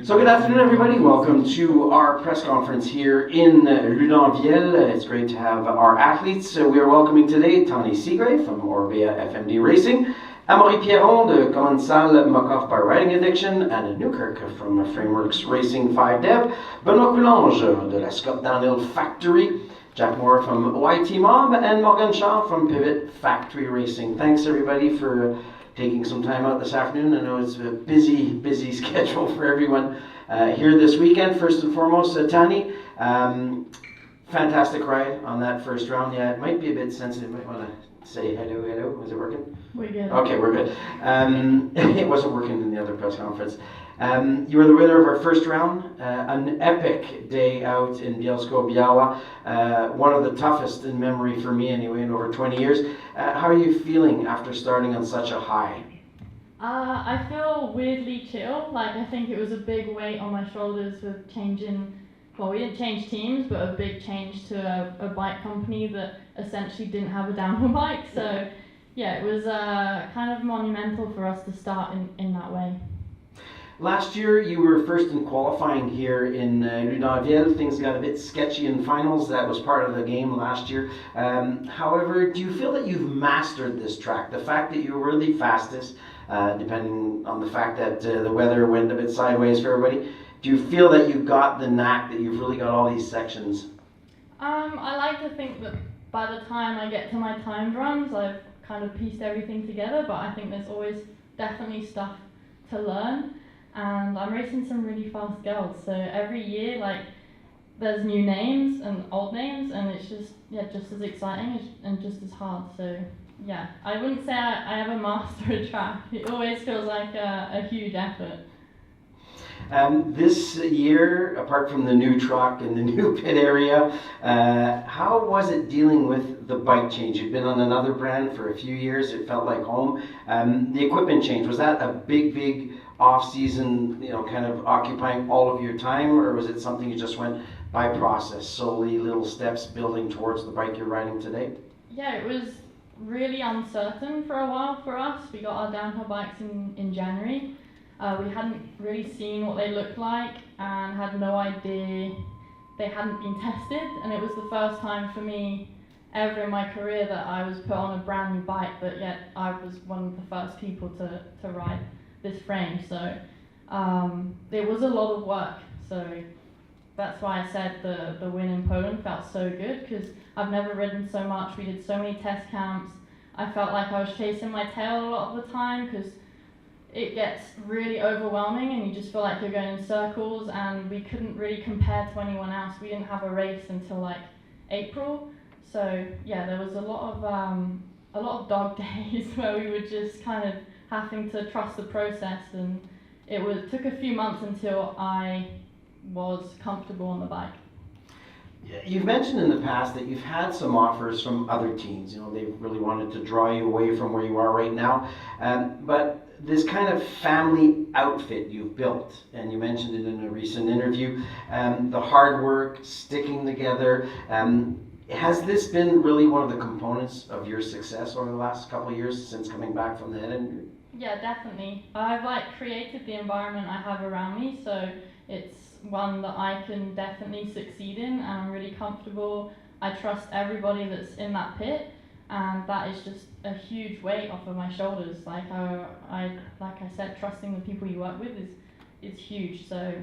So good afternoon, everybody. Welcome to our press conference here in Loudenvielle. It's great to have our athletes. We are welcoming today Tony Seagrave from Orbea FMD Racing, Amaury Pierron de Commensal Muck-Off by Riding Addiction, and Newkirk from Frameworks Racing 5 Dev, Benoit Coulange de la Scott Downhill Factory, Jack Moore from YT Mob, and Morgan Shaw from Pivot Factory Racing. Thanks everybody for taking some time out this afternoon. I know it's a busy schedule for everyone here this weekend. First and foremost, Tani, fantastic ride on that first round. Yeah, it might be a bit sensitive. Might want to say hello. Is it working? We're good. Okay, we're good. It wasn't working in the other press conference. You were the winner of our first round, an epic day out in Bielsko-Biała, one of the toughest in memory for me anyway in over 20 years. How are you feeling after starting on such a high? I feel weirdly chill. Like, I think it was a big weight on my shoulders with changing, well, we didn't change teams, but a big change to a bike company that essentially didn't have a downhill bike. So yeah, it was kind of monumental for us to start in that way. Last year, you were first in qualifying here in Loudenvielle. Things got a bit sketchy in finals. That was part of the game last year. However, do you feel that you've mastered this track? The fact that you were the fastest, depending on the fact that the weather went a bit sideways for everybody, do you feel that you got the knack, that you've really got all these sections? I like to think that by the time I get to my timed runs, I've kind of pieced everything together, but I think there's always definitely stuff to learn. And I'm racing some really fast girls, so every year, like, there's new names and old names, and it's just as exciting and just as hard. So yeah, I wouldn't say I ever master a track. It always feels like a huge effort. This year, apart from the new truck and the new pit area, how was it dealing with the bike change? You'd been on another brand for a few years. It felt like home. The equipment change, was that a big off-season, kind of occupying all of your time, or was it something you just went by process, slowly, little steps building towards the bike you're riding today? Yeah, it was really uncertain for a while for us. We got our downhill bikes in January. We hadn't really seen what they looked like and had no idea they hadn't been tested, and it was the first time for me ever in my career that I was put on a brand new bike, but yet I was one of the first people to ride this frame. So it was a lot of work. So that's why I said the win in Poland felt so good, because I've never ridden so much. We did so many test camps. I felt like I was chasing my tail a lot of the time, because it gets really overwhelming and you just feel like you're going in circles, and we couldn't really compare to anyone else. We didn't have a race until like April. So yeah, there was a lot of dog days where we were just kind of having to trust the process, and it took a few months until I was comfortable on the bike. You've mentioned in the past that you've had some offers from other teams. They've really wanted to draw you away from where you are right now. But this kind of family outfit you've built, and you mentioned it in a recent interview, the hard work, sticking together, has this been really one of the components of your success over the last couple of years since coming back from the head injury? Yeah, definitely. I've created the environment I have around me, so it's one that I can definitely succeed in, and I'm really comfortable. I trust everybody that's in that pit, and that is just a huge weight off of my shoulders. Like I said, trusting the people you work with is huge. So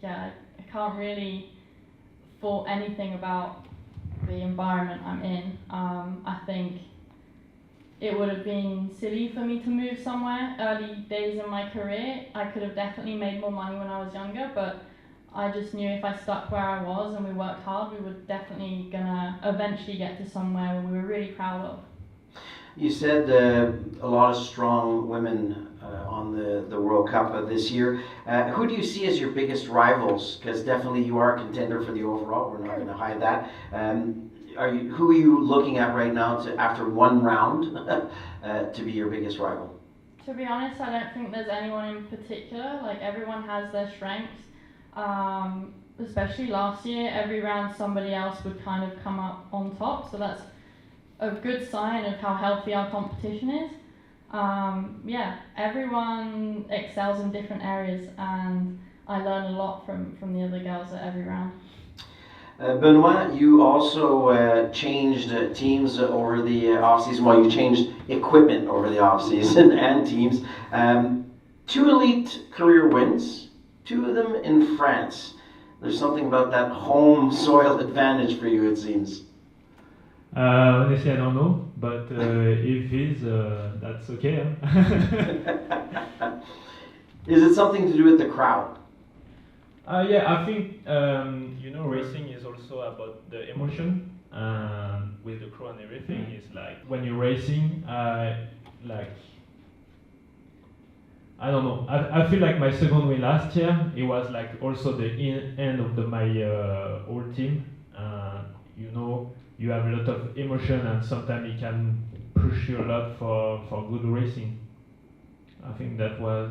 yeah, I can't really fault anything about the environment I'm in. I think it would have been silly for me to move somewhere. Early days in my career, I could have definitely made more money when I was younger, but I just knew if I stuck where I was and we worked hard, we were definitely gonna eventually get to somewhere where we were really proud of. You said a lot of strong women on the World Cup this year. Who do you see as your biggest rivals? Because definitely you are a contender for the overall. We're not going to hide that. Who are you looking at right now after one round to be your biggest rival? To be honest, I don't think there's anyone in particular. Like, everyone has their strengths. Especially last year, every round somebody else would kind of come up on top. So that's a good sign of how healthy our competition is. Yeah, everyone excels in different areas, and I learn a lot from the other girls at every round. Benoit, you also changed teams over the off-season. Well, you changed equipment over the off-season and teams. 2 elite career wins, 2 of them in France. There's something about that home soil advantage for you, it seems. Honestly, I don't know, but if it is, that's okay. Huh? Is it something to do with the crowd? Yeah, I think racing is also about the emotion with the crew and everything. It's like when you're racing, I don't know. I feel like my second win last year, it was like also the end of my whole team. You have a lot of emotion and sometimes it can push you a lot for good racing. I think it was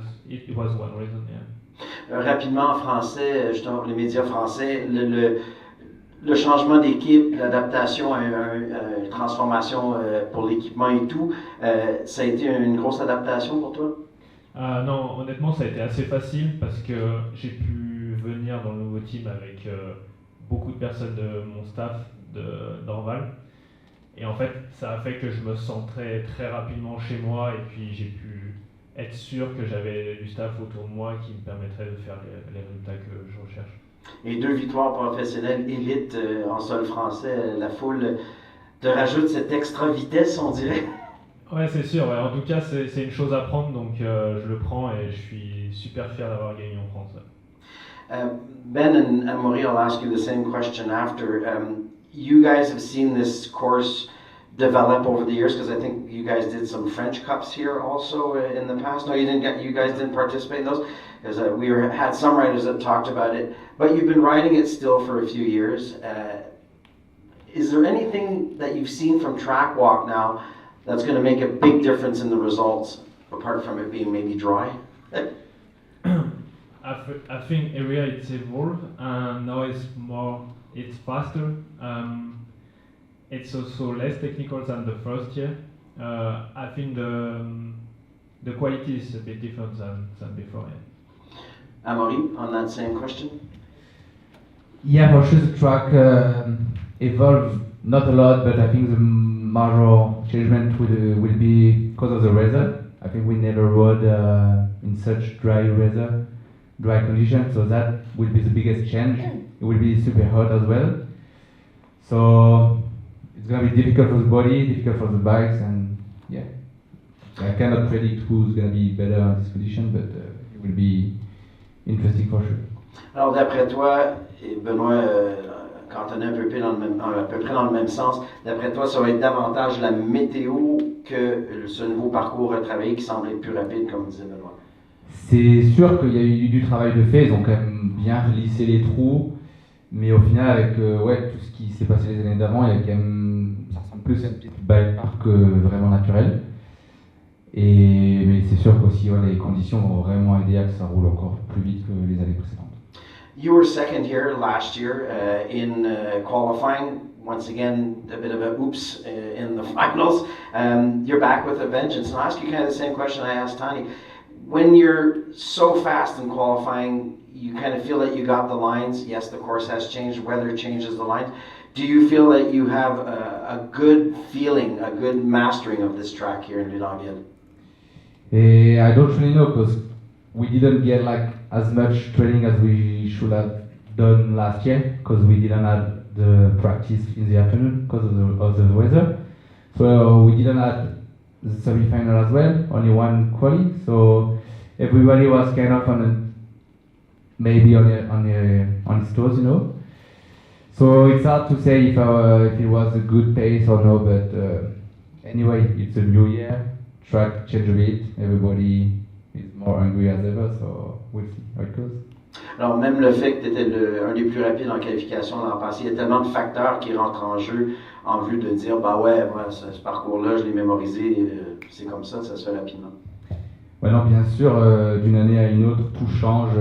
one reason, yeah. Rapidement en français, justement pour les médias français, le changement d'équipe, l'adaptation à une transformation pour l'équipement et tout, ça a été une grosse adaptation pour toi? Non, honnêtement, ça a été assez facile parce que j'ai pu venir dans le nouveau team avec beaucoup de personnes de mon staff d'Orval. Et en fait, ça a fait que je me centrais très rapidement chez moi et puis j'ai pu être sûr que j'avais du staff autour de moi qui me permettrait de faire les résultats que je recherche. Et 2 victoires professionnelles élite en sol français, la foule te rajoute cette extra vitesse, on dirait. Ouais, c'est sûr. Ouais. En tout cas, c'est une chose à prendre, donc je le prends et je suis super fier d'avoir gagné en France. Ben and Amaury, I'll ask you the same question after. You guys have seen this course develop over the years, because I think you guys did some French Cups here also in the past. No, you guys didn't participate in those, because had some riders that talked about it, but you've been riding it still for a few years. Is there anything that you've seen from track walk now that's going to make a big difference in the results, apart from it being maybe dry? I think area it's evolved and now it's faster. It's also less technical than the first year. I think the quality is a bit different than before. Yeah. Amaury, on that same question? Yeah, for sure the track evolved not a lot, but I think the major changement will be because of the weather. I think we never rode in such dry weather, dry conditions, so that will be the biggest change. It will be super hot as well. So it's going to be difficult for the body, difficult for the bikes, and yeah, I cannot predict who's going to be better in this condition, but it will be interesting for sure. Alors d'après toi, et Benoît cantonnait à peu près dans le même sens, d'après toi, ça va être davantage la météo que ce nouveau parcours à travailler qui semble être plus rapide, comme disait Benoît? C'est sûr qu'il y a eu du travail de fait, ils ont quand même bien lissé les trous, mais au final, avec tout ce qui s'est passé les années d'avant, il y a quand même, ça ressemble plus à une petite bike park vraiment naturelle. Mais c'est sûr qu'aussi les conditions vont vraiment aider à que ça roule encore plus vite que les années précédentes. You were second here last year in qualifying. Once again, a bit of a oops in the finals. You're back with a vengeance. And I'll ask you kind of the same question I asked Tani. When you're so fast in qualifying, you kind of feel that you got the lines. Yes, the course has changed, weather changes the lines. Do you feel that you have a good feeling, a good mastering of this track here in Loudenvielle? I don't really know, because we didn't get as much training as we should have done last year, because we didn't have the practice in the afternoon because of the weather. So we didn't have the semi-final as well, only one quali. So everybody was kind of maybe on his toes, you know. So it's hard to say if it was a good pace or no, but anyway, it's a new year. Track change a bit, everybody is more angry as ever, so we'll see how it goes. Alors même le fait que tu étais un des plus rapides en qualification l'an passé, il y a tellement de facteurs qui rentrent en jeu en vue de dire bah ouais, moi ce parcours-là, je l'ai mémorisé, c'est comme ça se fait rapidement. Ouais, non, bien sûr, d'une année à une autre, tout change.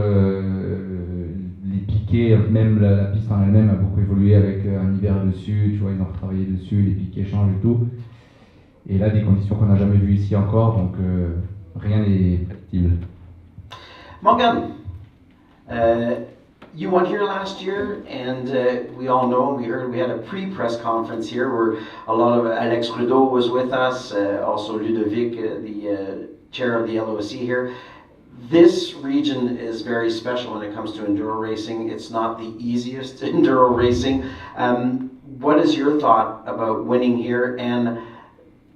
Les piquets, même la piste en elle-même a beaucoup évolué avec un hiver dessus, tu vois, ils ont retravaillé dessus, les piquets changent et tout. Et là, des conditions qu'on n'a jamais vues ici encore, donc rien n'est prédictible. Morgan, You won here last year, and we all know, we had a pre-press conference here where a lot of Alex Rudeau was with us, also Loudenvielle, the chair of the LOC here. This region is very special when it comes to enduro racing. It's not the easiest enduro racing. What is your thought about winning here, and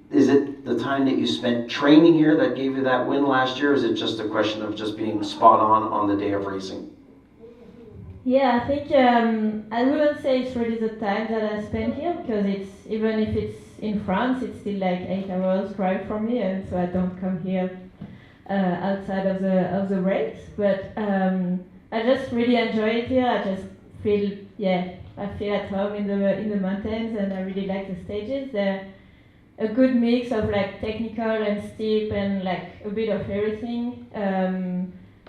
is it the time that you spent training here that gave you that win last year, or is it just a question of just being spot on the day of racing? Yeah, I think I wouldn't say it's really the time that I spent here, because it's, even if it's in France, it's still like 8 hours drive from me, and so I don't come here outside of the race. But I just really enjoy it here. I just feel, I feel at home in the mountains, and I really like the stages. They're a good mix of like technical and steep and like a bit of everything.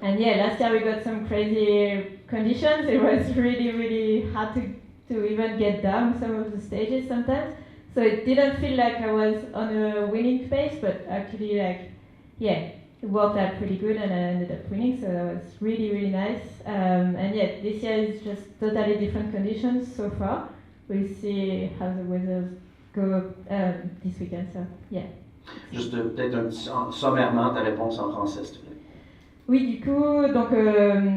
And yeah, last year we got some crazy conditions. It was really, really hard to even get down some of the stages sometimes. So it didn't feel like I was on a winning pace, but actually like, it worked out pretty good, and I ended up winning. So that was really, really nice. And yeah, this year is just totally different conditions so far. We'll see how the weather go this weekend. So yeah. Juste peut-être sommairement ta réponse en français, s'il te plaît. Oui, du coup, donc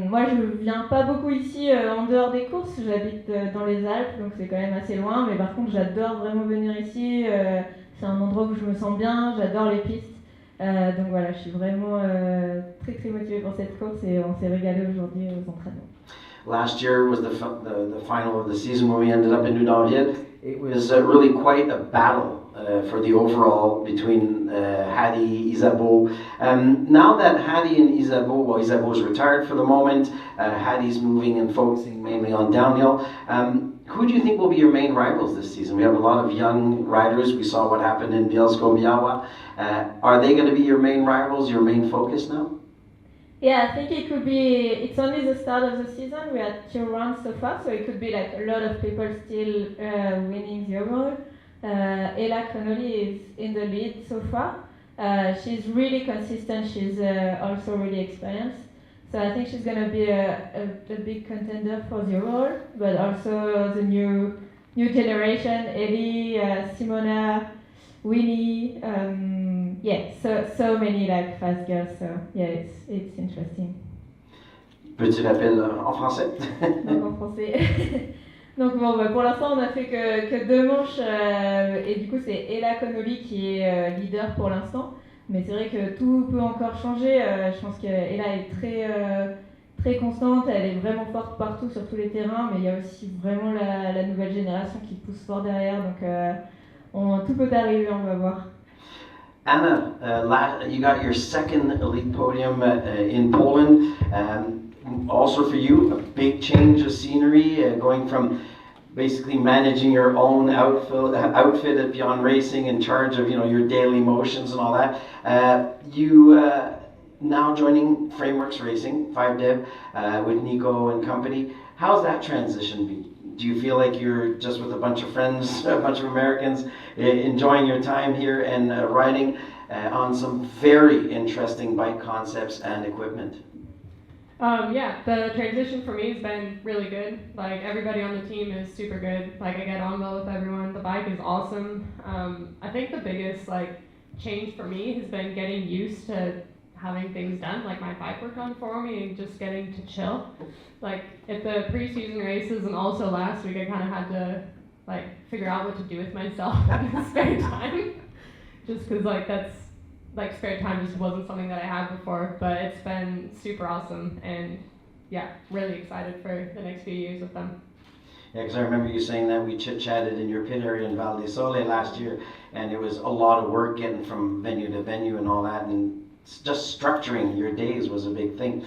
moi je viens pas beaucoup ici en dehors des courses, j'habite dans les Alpes, donc c'est quand même assez loin, mais par contre j'adore vraiment venir ici, c'est un endroit où je me sens bien, j'adore les pistes, donc voilà, je suis vraiment très très motivée pour cette course, et on s'est régalé aujourd'hui aux entraînements. Last year was the final of the season when we ended up in Loudenvielle. It was really quite a battle for the overall between Hadi, Isabeau. Now that Hadi and Isabeau, well, Isabeau's retired for the moment, Hadi's moving and focusing mainly on downhill. Who do you think will be your main rivals this season? We have a lot of young riders. We saw what happened in Bielsko-Biała. Are they going to be your main rivals, your main focus now? Yeah, I think it could be, it's only the start of the season, we had 2 rounds so far, so it could be like a lot of people still winning the overall. Ella Connolly is in the lead so far. She's really consistent, she's also really experienced. So I think she's going to be a big contender for the overall, but also the new generation, Ellie, Simona, Winnie, so many like fast girls, so yeah, it's interesting. Petit rappel en français. Donc en français. Donc bon, pour l'instant on a fait que 2 manches, et du coup c'est Ella Connolly qui est leader pour l'instant, mais c'est vrai que tout peut encore changer. Je pense qu'Ella est très constante, elle est vraiment forte partout sur tous les terrains, mais il y a aussi vraiment la nouvelle génération qui pousse fort derrière, donc tout peut arriver, on va voir. Anna, you got your second elite podium in Poland. Also for you, a big change of scenery, going from basically managing your own outfit at Beyond Racing, in charge of your daily motions and all that. You now joining Frameworks Racing, 5Dev, with Nico and company. How's that transition been? Do you feel like you're just with a bunch of friends, a bunch of Americans, enjoying your time here and riding on some very interesting bike concepts and equipment? Yeah, the transition for me has been really good. Like, everybody on the team is super good. Like, I get on well with everyone. The bike is awesome. I think the biggest change for me has been getting used to having things done, like my bike work done for me, and just getting to chill. Like, at the preseason races and also last week, I kind of had to figure out what to do with myself in the spare time. Just because that's spare time just wasn't something that I had before, but it's been super awesome, and yeah, really excited for the next few years with them. Yeah, because I remember you saying that we chit-chatted in your pit area in Val di Sole last year, and it was a lot of work getting from venue to venue and all that, and just structuring your days was a big thing.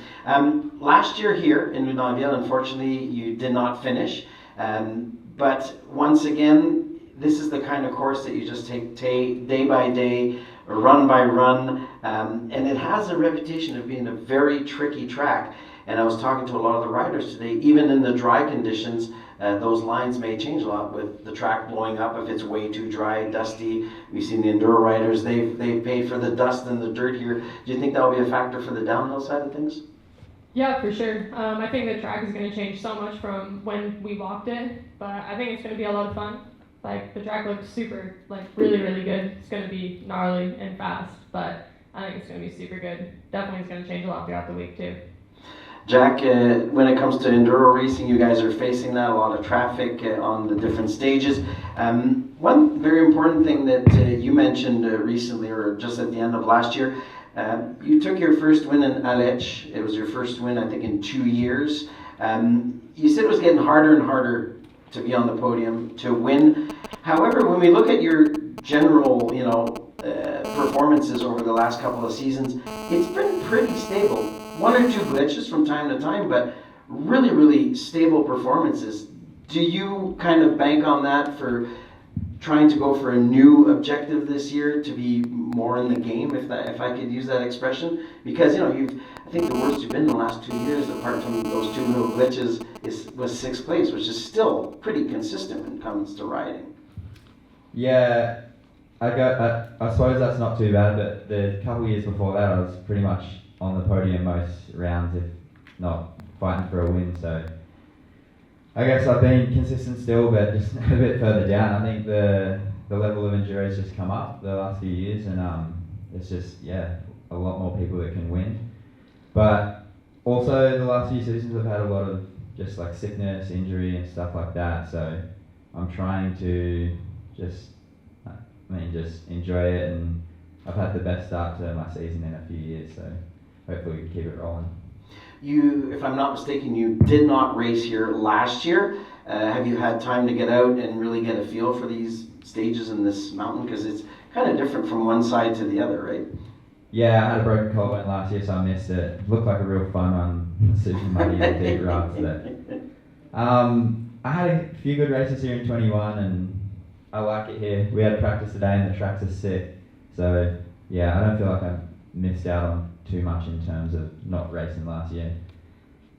Last year here in Loudenvielle, unfortunately, you did not finish, but once again, this is the kind of course that you just take day by day, run by run, and it has a reputation of being a very tricky track. And I was talking to a lot of the riders today, even in the dry conditions, those lines may change a lot with the track blowing up if it's way too dry, dusty. We've seen the enduro riders, they've paid for the dust and the dirt here. Do you think that will be a factor for the downhill side of things? Yeah, for sure. I think the track is going to change so much from when we walked it, but I think it's going to be a lot of fun. Like, the track looks super, like, really, really good. It's going to be gnarly and fast, but I think it's going to be super good. Definitely it's going to change a lot throughout the week, too. Jack, when it comes to enduro racing, you guys are facing that, a lot of traffic on the different stages. One very important thing that you mentioned recently, or just at the end of last year, you took your first win in Alech. It was your first win, I think, in 2 years. You said it was getting harder and harder to be on the podium, to win. However, when we look at your general, performances over the last couple of seasons, it's been pretty stable. 1 or 2 glitches from time to time, but really, really stable performances. Do you kind of bank on that for trying to go for a new objective this year, to be more in the game, if I could use that expression? Because I think the worst you've been in the last 2 years, apart from those 2 little glitches, was 6th place, which is still pretty consistent when it comes to riding. Yeah, I suppose that's not too bad, but the couple of years before that, I was pretty much on the podium most rounds, if not fighting for a win. So I guess I've been consistent still, but just a bit further down. I think the level of enduro has just come up the last few years, and it's just a lot more people that can win. But also the last few seasons I've had a lot of just like sickness, injury, and stuff like that. So I'm trying to just enjoy it, and I've had the best start to my season in a few years. So hopefully we can keep it rolling. You, if I'm not mistaken, you did not race here last year. Have you had time to get out and really get a feel for these stages in this mountain? Because it's kind of different from one side to the other, right? Yeah, I had a broken collarbone last year, so I missed it. It looked like a real fun one, super muddy and deep ruts. But I had a few good races here in 21, and I like it here. We had practice today, and the tracks are sick. So yeah, I don't feel like I missed out on too much in terms of not racing last year,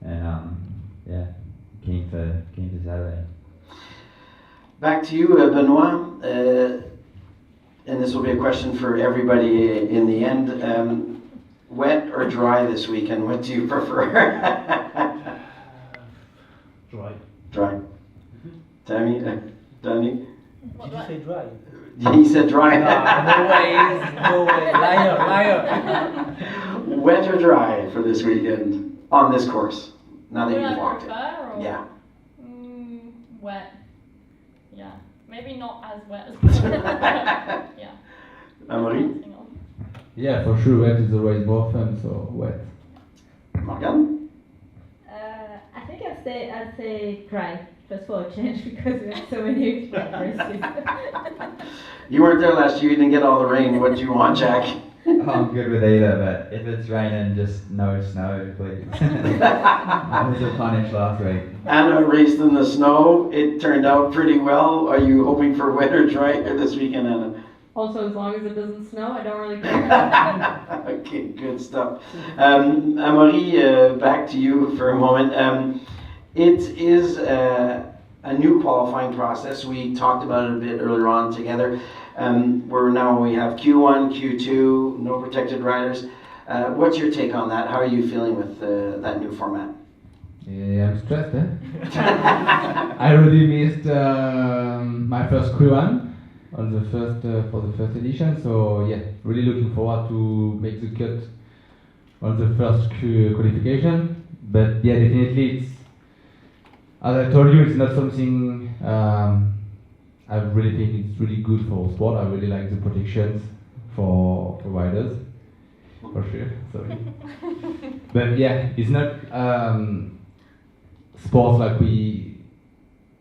and keen for Saturday. Back to you, Benoit, and this will be a question for everybody in the end. Wet or dry this weekend? What do you prefer? Dry. Dry. Danny? Did you say dry? He said dry. No way, liar. Wet or dry for this weekend on this course? Now that Would you've I walked it. prefer, or? Yeah. Wet. Yeah. Maybe not as wet as yeah. Amaury? Yeah, for sure, wet is always more fun, so wet. Morgan? I think I'd say dry, just for a change, because we have so many races. You weren't there last year, you didn't get all the rain. What do you want, Jack? I'm good with either, but if it's raining, just no snow, please. I was a punish last week. Anna raced in the snow. It turned out pretty well. Are you hoping for wet or dry this weekend, Anna? Also, as long as it doesn't snow, I don't really care. Okay, good stuff. Amaury, back to you for a moment. It is a new qualifying process. We talked about it a bit earlier on together. We have Q1, Q2, no protected riders. What's your take on that? How are you feeling with that new format? Yeah, I'm stressed, I already missed my first Q1 on the first for the first edition, so yeah, really looking forward to make the cut on the first qualification. But yeah, definitely it's, as I told you, it's not something I really think it's really good for sport. I really like the protections for riders, for sure. Sorry, but yeah, it's not sports like we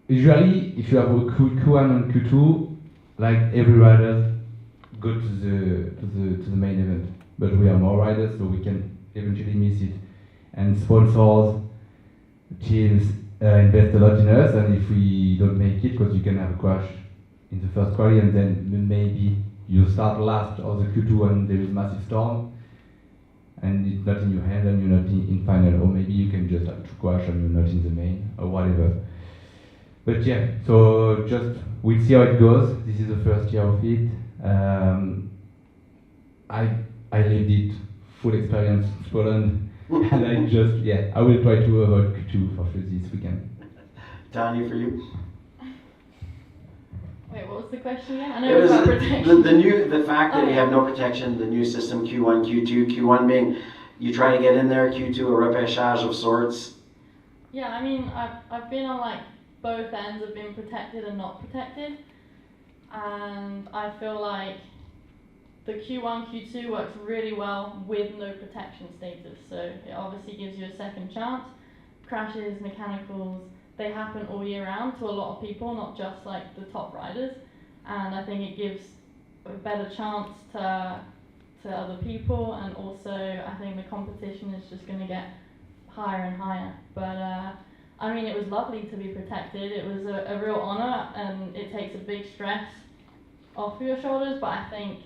usually. If you have a Q1 and Q2, like every rider go to the main event. But we are more riders, so we can eventually miss it. And sponsors, teams invest a lot in us, and if we don't make it, because you can have a crash in the first quali, and then maybe you start last or the Q2 and there is massive storm, and it's not in your hand and you're not in final, or maybe you can just have to crash and you're not in the main, or whatever. But yeah, so just we'll see how it goes. This is the first year of it. I lived it, full experience in Poland. And I just, yeah, I will try to avoid Q2 for sure this weekend. Tanya, for you? Wait, what was the question again? I know It it was was about protection. the fact that you have no protection, the new system, Q1, Q2, Q1 being you try to get in there, Q2 a repêchage of sorts. Yeah, I mean, I've been on like both ends of being protected and not protected, and I feel like the Q1, Q2 works really well with no protection status, so it obviously gives you a second chance. Crashes, mechanicals, they happen all year round to a lot of people, not just like the top riders, and I think it gives a better chance to other people, and also I think the competition is just going to get higher and higher. But I mean, it was lovely to be protected. It was a real honour, and it takes a big stress off your shoulders, but I think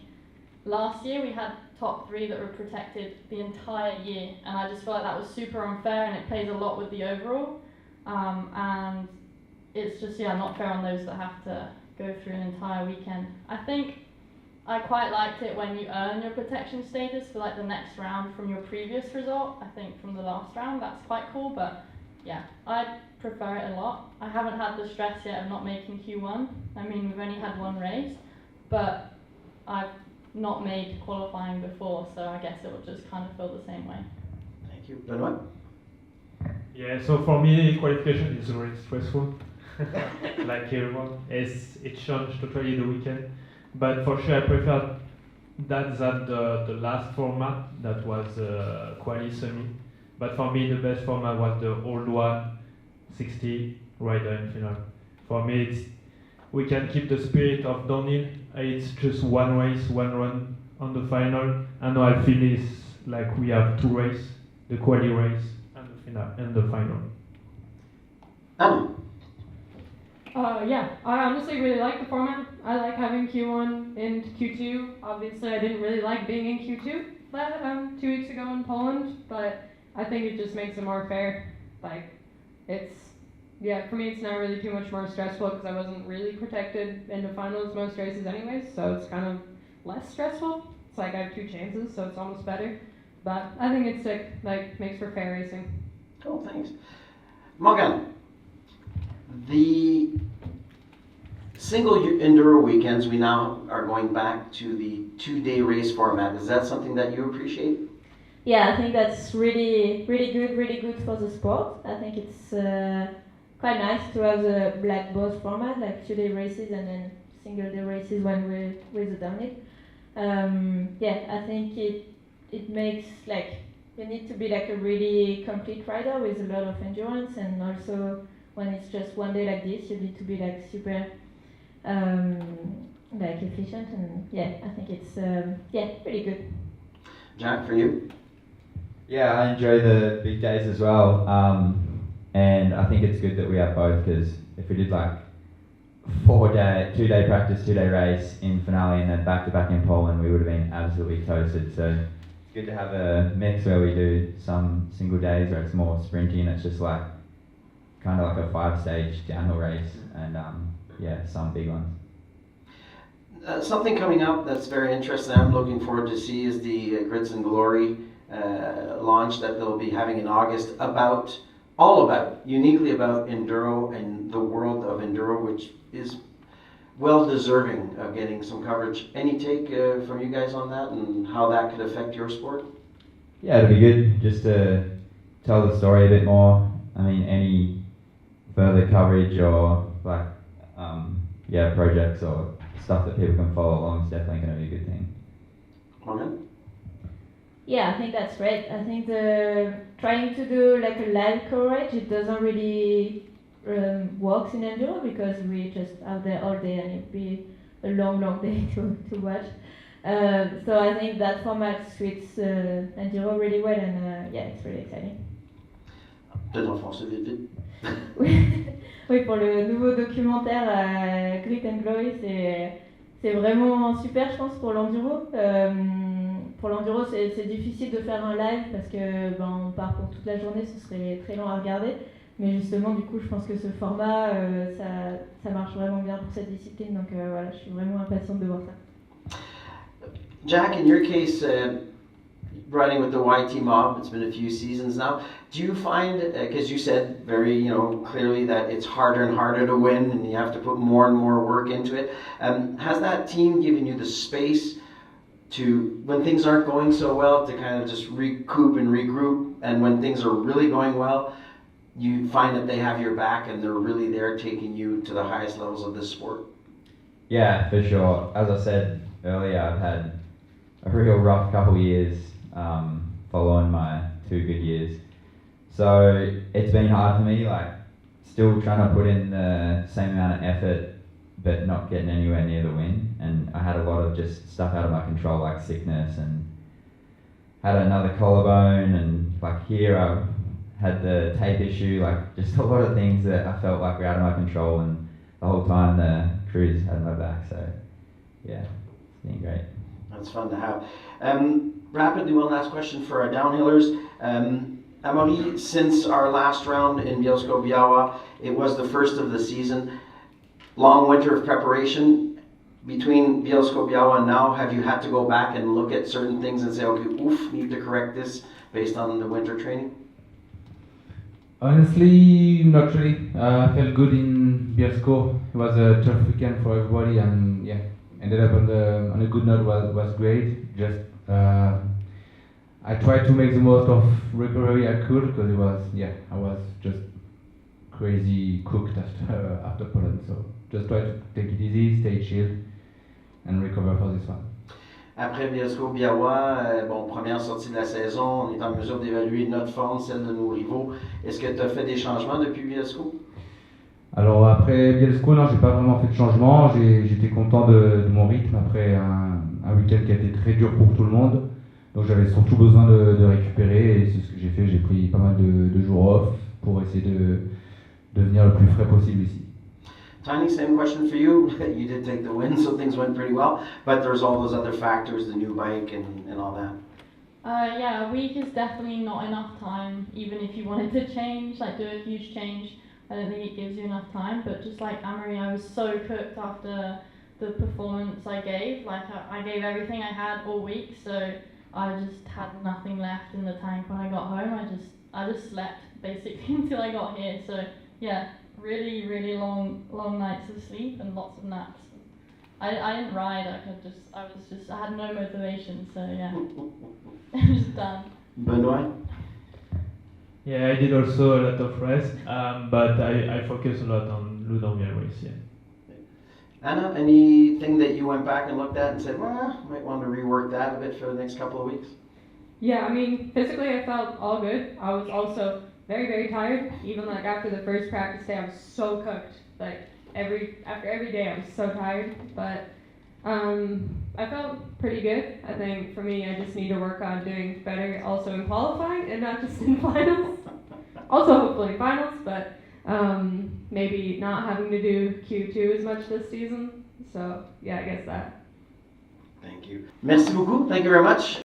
last year we had top 3 that were protected the entire year, and I just feel like that was super unfair, and it plays a lot with the overall. And it's just, yeah, not fair on those that have to go through an entire weekend. I think I quite liked it when you earn your protection status for like the next round from your previous result. I think from the last round, that's quite cool, but yeah, I prefer it a lot. I haven't had the stress yet of not making Q1. I mean, we've only had 1 race, but I've not made qualifying before, so I guess it will just kind of feel the same way. Thank you. Benoit? Yeah, so for me, qualification is very stressful. Like everyone, it changed totally the weekend. But for sure, I prefer that than the last format that was quali semi. But for me, the best format was the old one, 60 rider in final. For me, we can keep the spirit of downhill. It's just 1 race, 1 run on the final. And now I feel it's like we have 2 races, the quali race and the final. Anna? Yeah, I honestly really like the format. I like having Q1 and Q2. Obviously, I didn't really like being in Q2 2 weeks ago in Poland, but I think it just makes it more fair. Like, for me, it's not really too much more stressful because I wasn't really protected in the finals most races anyways, so it's kind of less stressful. It's like I have 2 chances, so it's almost better. But I think it's sick, like, makes for fair racing. Oh, thanks. Morgan, the single Enduro weekends, we now are going back to the 2-day race format. Is that something that you appreciate? Yeah, I think that's really good for the sport. I think it's quite nice to have the black box format, like 2-day races and then single-day races when we're with the downhill. I think it makes like you need to be like a really complete rider with a lot of endurance, and also when it's just 1 day like this, you need to be like super like efficient, and I think it's pretty good. Jack, for you? Yeah, I enjoy the big days as well, and I think it's good that we have both, because if we did like 2-day practice, 2-day race in finale and then back-to-back in Poland, we would have been absolutely toasted. So it's good to have a mix where we do some single days where it's more sprinty and it's just like kind of like a 5-stage downhill race, and some big ones. Something coming up that's very interesting I'm looking forward to see is the Grits and Glory launch that they'll be having in August, uniquely about Enduro and the world of Enduro, which is well deserving of getting some coverage. Any take from you guys on that and how that could affect your sport? Yeah, it'll be good just to tell the story a bit more. I mean, any further coverage or like projects or stuff that people can follow along is definitely going to be a good thing. Okay. Yeah, I think that's great. I think trying to do like a live coverage, it doesn't really work in Enduro because we just out there all day and it'd be a long day to watch. So I think that format suits Enduro really well, and it's really exciting. Peut-être en français vite. Oui, pour le nouveau documentaire Grit and Glory, c'est vraiment super, je pense, pour l'enduro. Pour l'enduro, c'est difficile de faire un live parce que on part pour toute la journée, ce serait très long à regarder. Mais justement, du coup, je pense que ce format, ça marche vraiment bien pour cette discipline. Donc voilà, je suis vraiment impatiente de voir ça. Jack, in your case, Riding with the YT mob, it's been a few seasons now. Do you find, because you said very, clearly that it's harder and harder to win and you have to put more and more work into it. Has that team given you the space to, when things aren't going so well, to kind of just recoup and regroup, and when things are really going well, you find that they have your back and they're really there taking you to the highest levels of this sport? Yeah, for sure. As I said earlier, I've had a real rough couple of years following my 2 good years. So it's been hard for me, like still trying to put in the same amount of effort but not getting anywhere near the win. And I had a lot of just stuff out of my control, like sickness, and had another collarbone, and like here I had the tape issue, like just a lot of things that I felt like were out of my control, and the whole time the crews had my back. So yeah, it's been great. That's fun to have. Rapidly, one last question for our downhillers. Amaury, since our last round in Bielsko-Biała, it was the first of the season. Long winter of preparation. Between Bielsko-Biała and now, have you had to go back and look at certain things and say, okay, need to correct this based on the winter training? Honestly, not really. I felt good in Bielsko. It was a tough weekend for everybody, and yeah, ended up on a good note. Was great. Just I tried to make the most of recovery I could, because I was just crazy cooked after Poland. So just try to take it easy, stay chilled, and recover for this one. Après Bielsko-Biała, première sortie de la saison, on est en mesure d'évaluer notre forme, celle de nos rivaux. Est-ce que tu as fait des changements depuis Bielsko? Alors après Bielsko, non, j'ai pas vraiment fait de changement. J'étais content de mon rythme après un week-end qui a été très dur pour tout le monde. Donc j'avais surtout besoin de récupérer, et c'est ce que j'ai fait. J'ai pris pas mal de jours off pour essayer de devenir le plus frais possible ici. Tiny, same question for you. You did take the win, so things went pretty well, but there's all those other factors, the new bike and all that. Yeah, a week is definitely not enough time, even if you wanted to change, like do a huge change. I don't think it gives you enough time, but just like Amaury, I was so cooked after the performance I gave. Like I gave everything I had all week, so I just had nothing left in the tank when I got home. I just slept basically until I got here. So yeah, really, really long nights of sleep and lots of naps. I didn't ride. I had no motivation. So yeah, I'm just done. Benoit? Yeah, I did also a lot of rest, but I focus a lot on Loudenvielle race. Yeah. Anna, anything that you went back and looked at and said, well, might want to rework that a bit for the next couple of weeks? Yeah, I mean, physically I felt all good. I was also very, very tired. Even like after the first practice day, I was so cooked. Like after every day, I was so tired. But I felt pretty good. I think for me, I just need to work on doing better also in qualifying and not just in finals. Also hopefully finals, but maybe not having to do Q2 as much this season. So yeah, I guess that. Thank you. Merci beaucoup. Thank you very much.